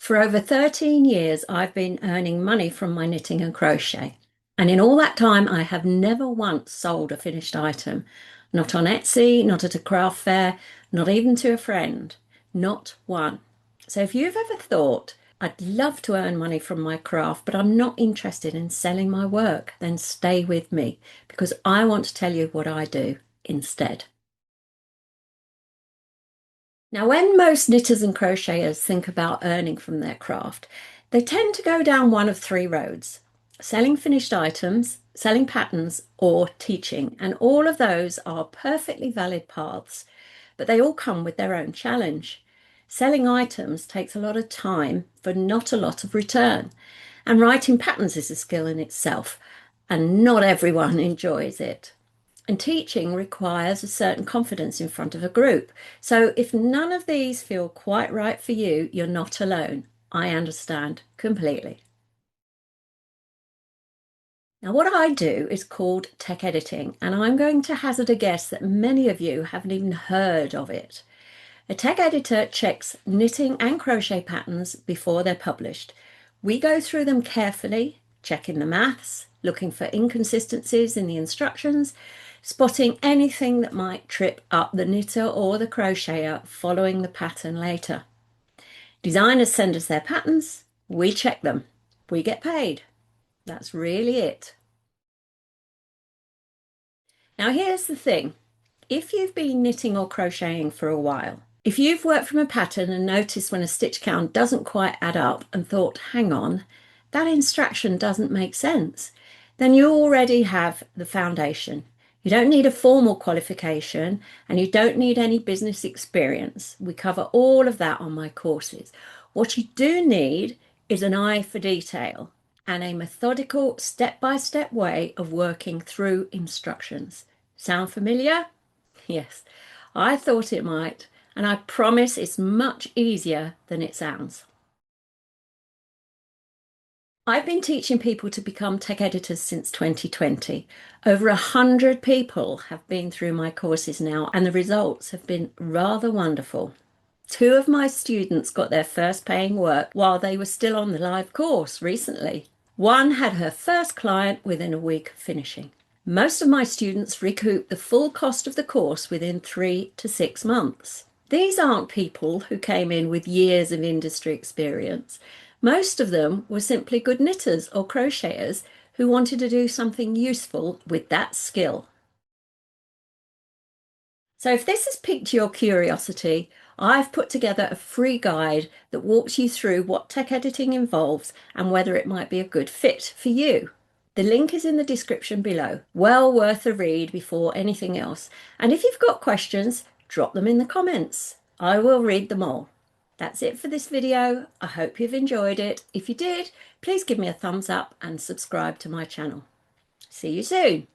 For over 13 years, I've been earning money from my knitting and crochet. And in all that time, I have never once sold a finished item. Not on Etsy, not at a craft fair, not even to a friend. Not one. So if you've ever thought, I'd love to earn money from my craft, but I'm not interested in selling my work, then stay with me because I want to tell you what I do instead. Now, when most knitters and crocheters think about earning from their craft, they tend to go down one of three roads: selling finished items, selling patterns, or teaching. And all of those are perfectly valid paths, but they all come with their own challenge. Selling items takes a lot of time for not a lot of return. And writing patterns is a skill in itself, and not everyone enjoys it. And teaching requires a certain confidence in front of a group. So if none of these feel quite right for you, you're not alone. I understand completely. Now, what I do is called tech editing, and I'm going to hazard a guess that many of you haven't even heard of it. A tech editor checks knitting and crochet patterns before they're published. We go through them carefully, checking the maths, looking for inconsistencies in the instructions, spotting anything that might trip up the knitter or the crocheter following the pattern later. Designers send us their patterns, we check them, we get paid. That's really it. Now here's the thing. If you've been knitting or crocheting for a while, if you've worked from a pattern and noticed when a stitch count doesn't quite add up and thought, hang on, that instruction doesn't make sense, then you already have the foundation. You don't need a formal qualification and you don't need any business experience. We cover all of that on my courses. What you do need is an eye for detail and a methodical step-by-step way of working through instructions. Sound familiar? Yes, I thought it might, and I promise it's much easier than it sounds. I've been teaching people to become tech editors since 2020. Over 100 people have been through my courses now, and the results have been rather wonderful. Two of my students got their first paying work while they were still on the live course recently. One had her first client within a week of finishing. Most of my students recoup the full cost of the course within 3 to 6 months. These aren't people who came in with years of industry experience. Most of them were simply good knitters or crocheters who wanted to do something useful with that skill. So if this has piqued your curiosity, I've put together a free guide that walks you through what tech editing involves and whether it might be a good fit for you. The link is in the description below. Well worth a read before anything else. And if you've got questions, drop them in the comments. I will read them all. That's it for this video. I hope you've enjoyed it. If you did, please give me a thumbs up and subscribe to my channel. See you soon.